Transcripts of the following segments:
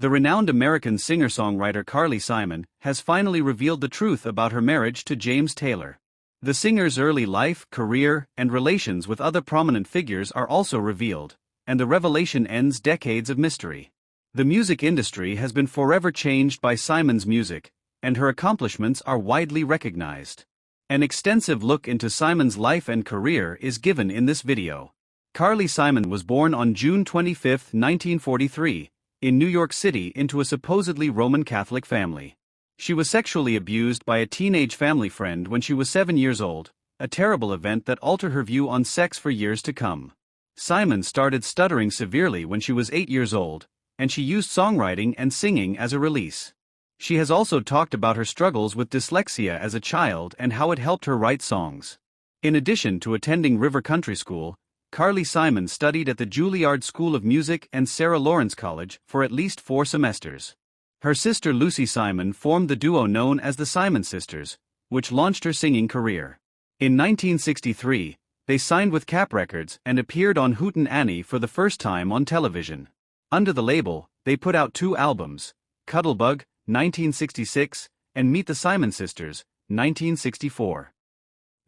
The renowned American singer-songwriter Carly Simon has finally revealed the truth about her marriage to James Taylor. The singer's early life, career, and relations with other prominent figures are also revealed, and the revelation ends decades of mystery. The music industry has been forever changed by Simon's music, and her accomplishments are widely recognized. An extensive look into Simon's life and career is given in this video. Carly Simon was born on June 25, 1943, in New York City into a supposedly Roman Catholic family. She was sexually abused by a teenage family friend when she was 7 years old, a terrible event that altered her view on sex for years to come. Simon started stuttering severely when she was 8 years old, and she used songwriting and singing as a release. She has also talked about her struggles with dyslexia as a child and how it helped her write songs. In addition to attending River Country School, Carly Simon studied at the Juilliard School of Music and Sarah Lawrence College for at least 4 semesters. Her sister Lucy Simon formed the duo known as the Simon Sisters, which launched her singing career. In 1963, they signed with Cap Records and appeared on Hootin' Annie for the first time on television. Under the label, they put out 2 albums, Cuddlebug, 1966, and Meet the Simon Sisters, 1964.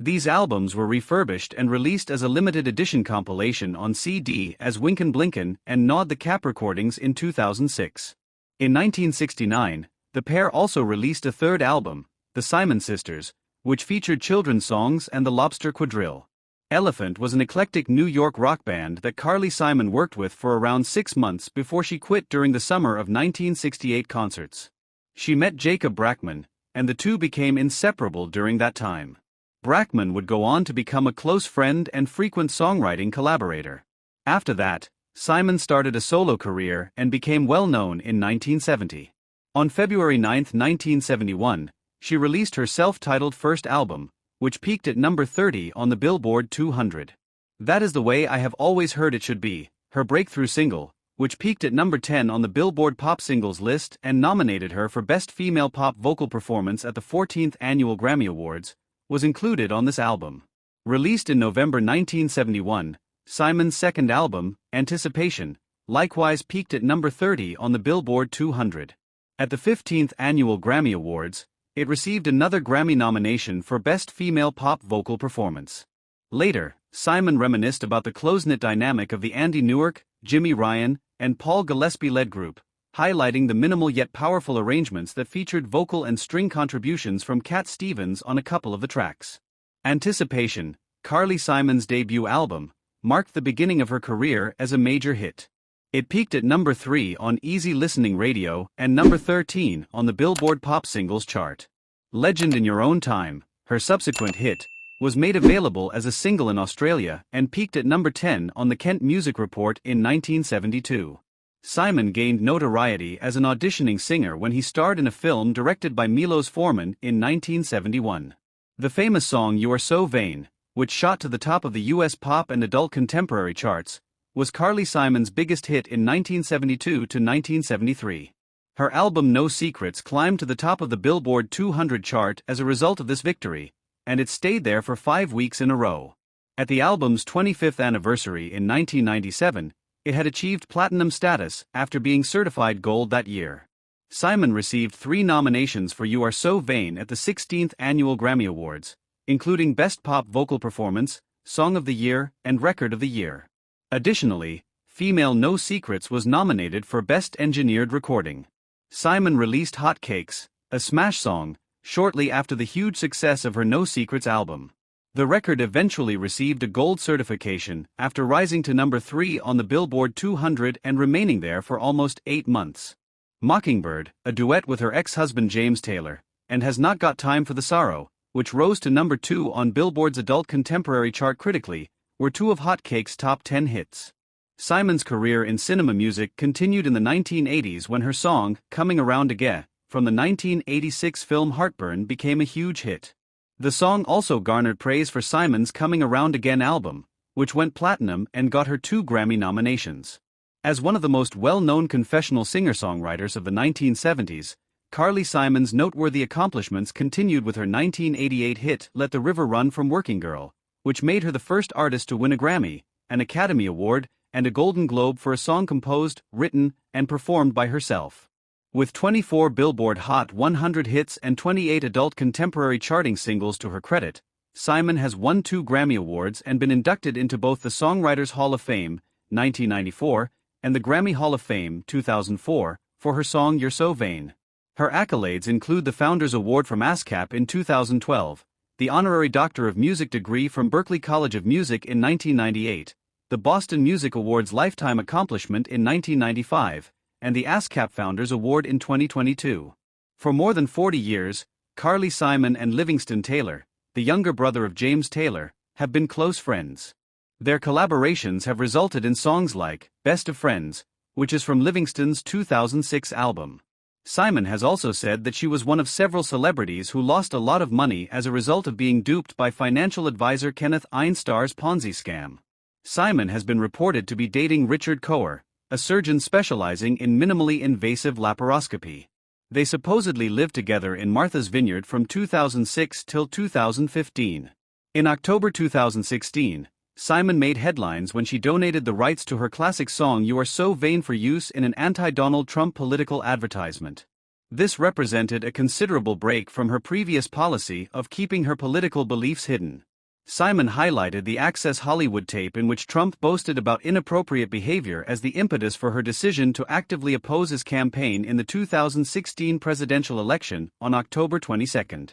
These albums were refurbished and released as a limited edition compilation on CD as Winkin' Blinkin' and Nod the Cap recordings in 2006. In 1969, the pair also released a third album, The Simon Sisters, which featured children's songs and the Lobster Quadrille. Elephant was an eclectic New York rock band that Carly Simon worked with for around 6 months before she quit during the summer of 1968 concerts. She met Jacob Brackman, and the two became inseparable during that time. Brackman would go on to become a close friend and frequent songwriting collaborator. After that, Simon started a solo career and became well known in 1970. On February 9, 1971, she released her self-titled first album, which peaked at number 30 on the Billboard 200. That Is the Way I Have Always Heard It Should Be, her breakthrough single, which peaked at number 10 on the Billboard Pop Singles list and nominated her for Best Female Pop Vocal Performance at the 14th Annual Grammy Awards, was included on this album. Released in November 1971, Simon's second album, Anticipation, likewise peaked at number 30 on the Billboard 200. At the 15th Annual Grammy Awards, it received another Grammy nomination for Best Female Pop Vocal Performance. Later, Simon reminisced about the close-knit dynamic of the Andy Newark, Jimmy Ryan, and Paul Gillespie-led group, highlighting the minimal yet powerful arrangements that featured vocal and string contributions from Cat Stevens on a couple of the tracks. Anticipation, Carly Simon's debut album, marked the beginning of her career as a major hit. It peaked at number 3 on Easy Listening Radio and number 13 on the Billboard Pop Singles chart. Legend in Your Own Time, her subsequent hit, was made available as a single in Australia and peaked at number 10 on the Kent Music Report in 1972. Simon gained notoriety as an auditioning singer when he starred in a film directed by Milos Forman in 1971. The famous song You Are So Vain, which shot to the top of the U.S. pop and adult contemporary charts, was Carly Simon's biggest hit in 1972 to 1973. Her album No Secrets climbed to the top of the Billboard 200 chart as a result of this victory, and it stayed there for 5 weeks in a row. At the album's 25th anniversary in 1997, it had achieved platinum status after being certified gold that year. Simon received 3 nominations for You Are So Vain at the 16th Annual Grammy Awards, including Best Pop Vocal Performance, Song of the Year, and Record of the Year. Additionally, Female No Secrets was nominated for Best Engineered Recording. Simon released Hot Cakes, a smash song, shortly after the huge success of her No Secrets album. The record eventually received a gold certification after rising to number 3 on the Billboard 200 and remaining there for almost 8 months. Mockingbird, a duet with her ex-husband James Taylor, and Has Not Got Time for the Sorrow, which rose to number 2 on Billboard's adult contemporary chart critically, were 2 of Hot Cake's top 10 hits. Simon's career in cinema music continued in the 1980s when her song, Coming Around Again, from the 1986 film Heartburn became a huge hit. The song also garnered praise for Simon's Coming Around Again album, which went platinum and got her 2 Grammy nominations. As one of the most well-known confessional singer-songwriters of the 1970s, Carly Simon's noteworthy accomplishments continued with her 1988 hit Let the River Run from Working Girl, which made her the first artist to win a Grammy, an Academy Award, and a Golden Globe for a song composed, written, and performed by herself. With 24 Billboard Hot 100 hits and 28 adult contemporary charting singles to her credit, Simon has won 2 Grammy Awards and been inducted into both the Songwriters Hall of Fame, 1994, and the Grammy Hall of Fame, 2004, for her song You're So Vain. Her accolades include the Founders Award from ASCAP in 2012, the Honorary Doctor of Music degree from Berklee College of Music in 1998, the Boston Music Awards Lifetime Accomplishment in 1995, and the ASCAP Founders Award in 2022. For more than 40 years, Carly Simon and Livingston Taylor, the younger brother of James Taylor, have been close friends. Their collaborations have resulted in songs like Best of Friends, which is from Livingston's 2006 album. Simon has also said that she was one of several celebrities who lost a lot of money as a result of being duped by financial advisor Kenneth Einstar's Ponzi scam. Simon has been reported to be dating Richard Coer, a surgeon specializing in minimally invasive laparoscopy. They supposedly lived together in Martha's Vineyard from 2006 till 2015. In October 2016, Simon made headlines when she donated the rights to her classic song You Are So Vain for use in an anti-Donald Trump political advertisement. This represented a considerable break from her previous policy of keeping her political beliefs hidden. Simon highlighted the Access Hollywood tape in which Trump boasted about inappropriate behavior as the impetus for her decision to actively oppose his campaign in the 2016 presidential election on October 22.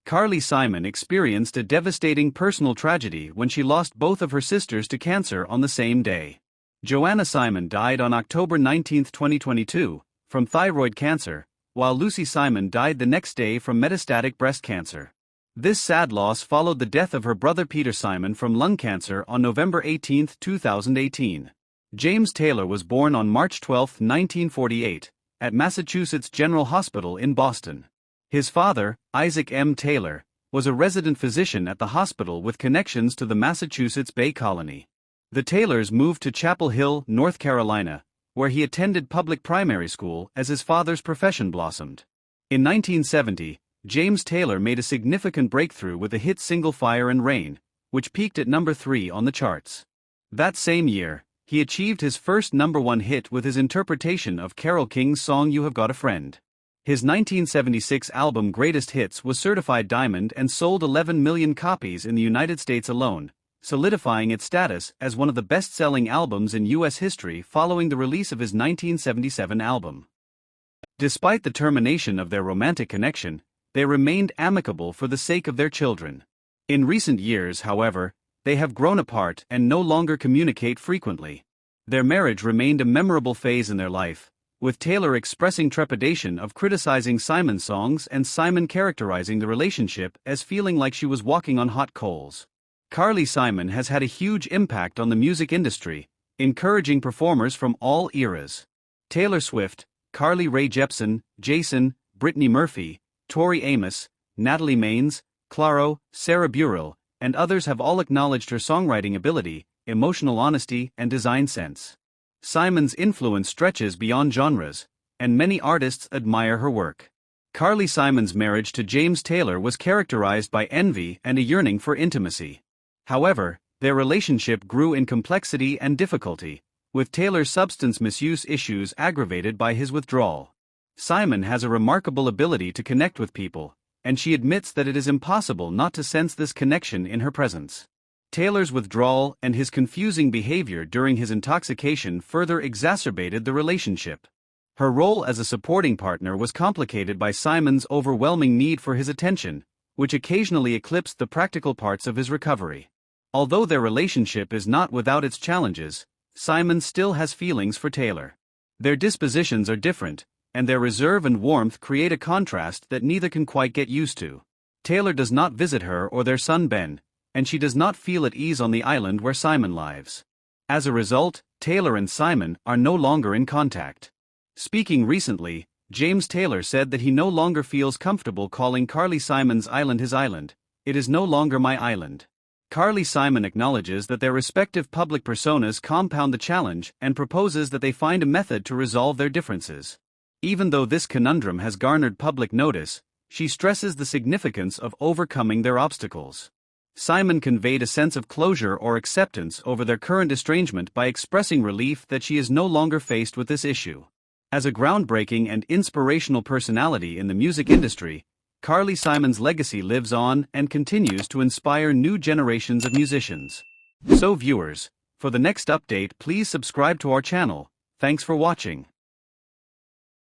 Carly Simon experienced a devastating personal tragedy when she lost both of her sisters to cancer on the same day. Joanna Simon died on October 19, 2022, from thyroid cancer, while Lucy Simon died the next day from metastatic breast cancer. This sad loss followed the death of her brother Peter Simon from lung cancer on November 18, 2018. James Taylor was born on March 12, 1948, at Massachusetts General Hospital in Boston. His father, Isaac M. Taylor, was a resident physician at the hospital with connections to the Massachusetts Bay Colony. The Taylors moved to Chapel Hill, North Carolina, where he attended public primary school as his father's profession blossomed. In 1970, James Taylor made a significant breakthrough with the hit single Fire and Rain, which peaked at number 3 on the charts. That same year, he achieved his first number 1 hit with his interpretation of Carole King's song You Have Got a Friend. His 1976 album Greatest Hits was certified diamond and sold 11 million copies in the United States alone, solidifying its status as one of the best-selling albums in U.S. history following the release of his 1977 album. Despite the termination of their romantic connection, they remained amicable for the sake of their children. In recent years, however, they have grown apart and no longer communicate frequently. Their marriage remained a memorable phase in their life, with Taylor expressing trepidation of criticizing Simon's songs and Simon characterizing the relationship as feeling like she was walking on hot coals. Carly Simon has had a huge impact on the music industry, encouraging performers from all eras. Taylor Swift, Carly Rae Jepsen, Jason, Brittany Murphy, Tori Amos, Natalie Maines, Claro, Sarah Burrell, and others have all acknowledged her songwriting ability, emotional honesty, and design sense. Simon's influence stretches beyond genres, and many artists admire her work. Carly Simon's marriage to James Taylor was characterized by envy and a yearning for intimacy. However, their relationship grew in complexity and difficulty, with Taylor's substance misuse issues aggravated by his withdrawal. Simon has a remarkable ability to connect with people, and she admits that it is impossible not to sense this connection in her presence. Taylor's withdrawal and his confusing behavior during his intoxication further exacerbated the relationship. Her role as a supporting partner was complicated by Simon's overwhelming need for his attention, which occasionally eclipsed the practical parts of his recovery. Although their relationship is not without its challenges, Simon still has feelings for Taylor. Their dispositions are different, and their reserve and warmth create a contrast that neither can quite get used to. Taylor does not visit her or their son Ben, and she does not feel at ease on the island where Simon lives. As a result, Taylor and Simon are no longer in contact. Speaking recently, James Taylor said that he no longer feels comfortable calling Carly Simon's island his island. It is no longer my island. Carly Simon acknowledges that their respective public personas compound the challenge and proposes that they find a method to resolve their differences. Even though this conundrum has garnered public notice, she stresses the significance of overcoming their obstacles. Simon conveyed a sense of closure or acceptance over their current estrangement by expressing relief that she is no longer faced with this issue. As a groundbreaking and inspirational personality in the music industry, Carly Simon's legacy lives on and continues to inspire new generations of musicians. So viewers, for the next update please subscribe to our channel. Thanks for watching.